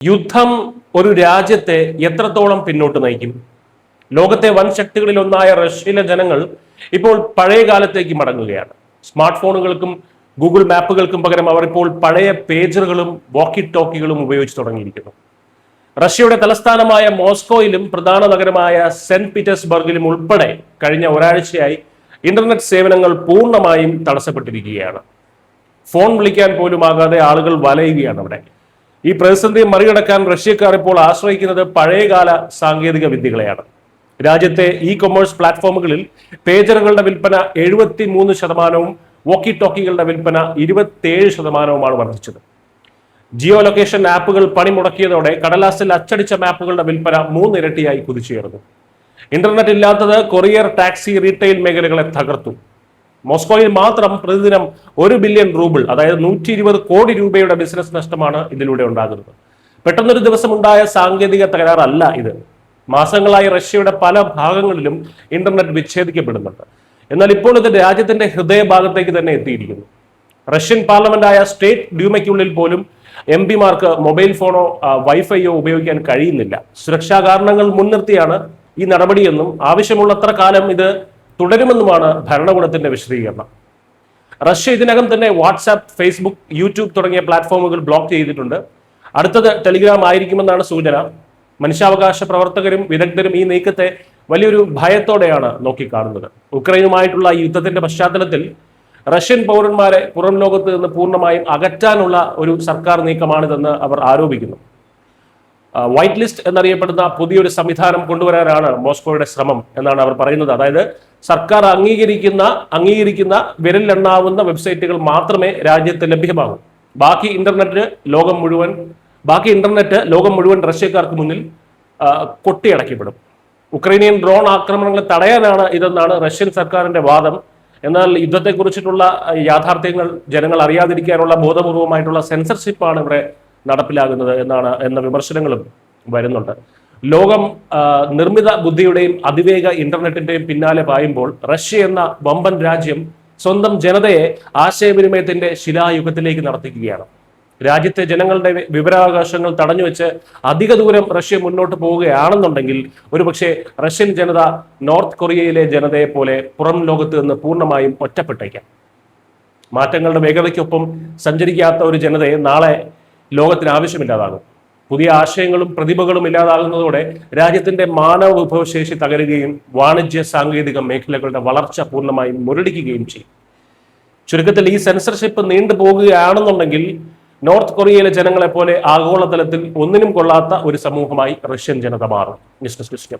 യുദ്ധം ഒരു രാജ്യത്തെ എത്രത്തോളം പിന്നോട്ട് നയിക്കും? ലോകത്തെ വൻ ശക്തികളിൽ ഒന്നായ റഷ്യയിലെ ജനങ്ങൾ ഇപ്പോൾ പഴയ കാലത്തേക്ക് മടങ്ങുകയാണ്. സ്മാർട്ട് ഫോണുകൾക്കും ഗൂഗിൾ മാപ്പുകൾക്കും പകരം അവർ ഇപ്പോൾ പഴയ പേജറുകളും വോക്കി ടോക്കികളും ഉപയോഗിച്ച് തുടങ്ങിയിരിക്കുന്നു. റഷ്യയുടെ തലസ്ഥാനമായ മോസ്കോയിലും പ്രധാന നഗരമായ സെന്റ് പീറ്റേഴ്സ്ബർഗിലും ഉൾപ്പെടെ കഴിഞ്ഞ ഒരാഴ്ചയായി ഇന്റർനെറ്റ് സേവനങ്ങൾ പൂർണ്ണമായും തടസ്സപ്പെട്ടിരിക്കുകയാണ്. ഫോൺ വിളിക്കാൻ പോലും ആകാതെ ആളുകൾ വലയുകയാണ് അവിടെ. ഈ പ്രതിസന്ധി മറികടക്കാൻ റഷ്യക്കാർ ഇപ്പോൾ ആശ്രയിക്കുന്നത് പഴയകാല സാങ്കേതിക വിദ്യകളെയാണ്. രാജ്യത്തെ ഇ കൊമേഴ്സ് പ്ലാറ്റ്ഫോമുകളിൽ പേജറുകളുടെ വിൽപ്പന 73%, വോക്കി ടോക്കികളുടെ വിൽപ്പന 27%മാണ് വർദ്ധിച്ചത്. ജിയോ ലൊക്കേഷൻ ആപ്പുകൾ പണിമുടക്കിയതോടെ കടലാസിൽ അച്ചടിച്ച മാപ്പുകളുടെ വിൽപ്പന 3 ഇരട്ടിയായി കുതിച്ചുയർന്നു. ഇന്റർനെറ്റ് ഇല്ലാത്തത് കൊറിയർ, ടാക്സി, റീറ്റെയിൽ മേഖലകളെ തകർത്തു. മോസ്കോയിൽ മാത്രം പ്രതിദിനം 1 ബില്യൺ റൂബിൾ, അതായത് 120 കോടി രൂപയുടെ ബിസിനസ് നഷ്ടമാണ് ഇതിലൂടെ ഉണ്ടാകുന്നത്. പെട്ടെന്നൊരു ദിവസം ഉണ്ടായ സാങ്കേതിക തകരാറല്ല ഇത്. മാസങ്ങളായി റഷ്യയുടെ പല ഭാഗങ്ങളിലും ഇന്റർനെറ്റ് വിച്ഛേദിക്കപ്പെടുന്നുണ്ട്. എന്നാൽ ഇപ്പോൾ ഇത് രാജ്യത്തിന്റെ ഹൃദയഭാഗത്തേക്ക് തന്നെ എത്തിയിരിക്കുന്നു. റഷ്യൻ പാർലമെന്റായ സ്റ്റേറ്റ് ഡ്യൂമയ്ക്കുള്ളിൽ പോലും എംപിമാർക്ക് മൊബൈൽ ഫോണോ വൈഫൈയോ ഉപയോഗിക്കാൻ കഴിയുന്നില്ല. സുരക്ഷാ കാരണങ്ങൾ മുൻനിർത്തിയാണ് ഈ നടപടിയെന്നും ആവശ്യമുള്ളത്ര കാലം ഇത് തുടരുമെന്നുമാണ് ഭരണകൂടത്തിന്റെ വിശദീകരണം. റഷ്യ ഇതിനകം തന്നെ വാട്സാപ്പ്, ഫേസ്ബുക്ക്, യൂട്യൂബ് തുടങ്ങിയ പ്ലാറ്റ്ഫോമുകൾ ബ്ലോക്ക് ചെയ്തിട്ടുണ്ട്. അടുത്തത് ടെലിഗ്രാം ആയിരിക്കുമെന്നാണ് സൂചന. മനുഷ്യാവകാശ പ്രവർത്തകരും വിദഗ്ധരും ഈ നീക്കത്തെ വലിയൊരു ഭയത്തോടെയാണ് നോക്കിക്കാണുന്നത്. ഉക്രൈനുമായിട്ടുള്ള യുദ്ധത്തിന്റെ പശ്ചാത്തലത്തിൽ റഷ്യൻ പൗരന്മാരെ പുറം ലോകത്ത് നിന്ന് പൂർണ്ണമായും അകറ്റാനുള്ള ഒരു സർക്കാർ നീക്കമാണിതെന്ന് അവർ ആരോപിക്കുന്നു. വൈറ്റ് ലിസ്റ്റ് എന്നറിയപ്പെടുന്ന പുതിയൊരു സംവിധാനം കൊണ്ടുവരാനാണ് മോസ്കോയുടെ ശ്രമം എന്നാണ് അവർ പറയുന്നത്. അതായത് സർക്കാർ അംഗീകരിക്കുന്ന വിരലിലെണ്ണാവുന്ന വെബ്സൈറ്റുകൾ മാത്രമേ രാജ്യത്ത് ലഭ്യമാകൂ. ബാക്കി ഇന്റർനെറ്റ് ലോകം മുഴുവൻ റഷ്യക്കാർക്ക് മുന്നിൽ കൊട്ടിയടക്കപ്പെടും. ഉക്രൈനിയൻ ഡ്രോൺ ആക്രമണങ്ങളെ തടയാനാണ് ഇതെന്നാണ് റഷ്യൻ സർക്കാരിന്റെ വാദം. എന്നാൽ യുദ്ധത്തെക്കുറിച്ചിട്ടുള്ള യാഥാർത്ഥ്യങ്ങൾ ജനങ്ങൾ അറിയാതിരിക്കാനുള്ള ബോധപൂർവമായിട്ടുള്ള സെൻസർഷിപ്പാണ് ഇവിടെ നടപ്പിലാകുന്നത് എന്ന വിമർശനങ്ങളും വരുന്നുണ്ട്. ലോകം നിർമ്മിത ബുദ്ധിയുടെയും അതിവേഗ ഇന്റർനെറ്റിന്റെയും പിന്നാലെ പായുമ്പോൾ റഷ്യ എന്ന വമ്പൻ രാജ്യം സ്വന്തം ജനതയെ ആശയവിനിമയത്തിന്റെ ശിലായുഗത്തിലേക്ക് നടത്തിക്കുകയാണ്. രാജ്യത്തെ ജനങ്ങളുടെ വിവരാവകാശങ്ങൾ തടഞ്ഞുവെച്ച് അധിക ദൂരം റഷ്യ മുന്നോട്ട് പോവുകയാണെന്നുണ്ടെങ്കിൽ ഒരുപക്ഷെ റഷ്യൻ ജനത നോർത്ത് കൊറിയയിലെ ജനതയെ പോലെ പുറം ലോകത്ത് നിന്ന് പൂർണ്ണമായും ഒറ്റപ്പെട്ടേക്കാം. മാറ്റങ്ങളുടെ വേഗതയ്ക്കൊപ്പം സഞ്ചരിക്കാത്ത ഒരു ജനതയെ നാളെ ലോകത്തിന് ആവശ്യമില്ലാതാകും. പുതിയ ആശയങ്ങളും പ്രതിഭകളും ഇല്ലാതാകുന്നതോടെ രാജ്യത്തിന്റെ മാനവ വിഭവശേഷി തകരുകയും വാണിജ്യ സാങ്കേതിക മേഖലകളുടെ വളർച്ച പൂർണ്ണമായും മുരടിക്കുകയും ചെയ്യും. ചുരുക്കത്തിൽ ഈ സെൻസർഷിപ്പ് നീണ്ടുപോകുകയാണെന്നുണ്ടെങ്കിൽ നോർത്ത് കൊറിയയിലെ ജനങ്ങളെ പോലെ ആഗോളതലത്തിൽ ഒന്നിനും കൊള്ളാത്ത ഒരു സമൂഹമായി റഷ്യൻ ജനത മാറും. News desk.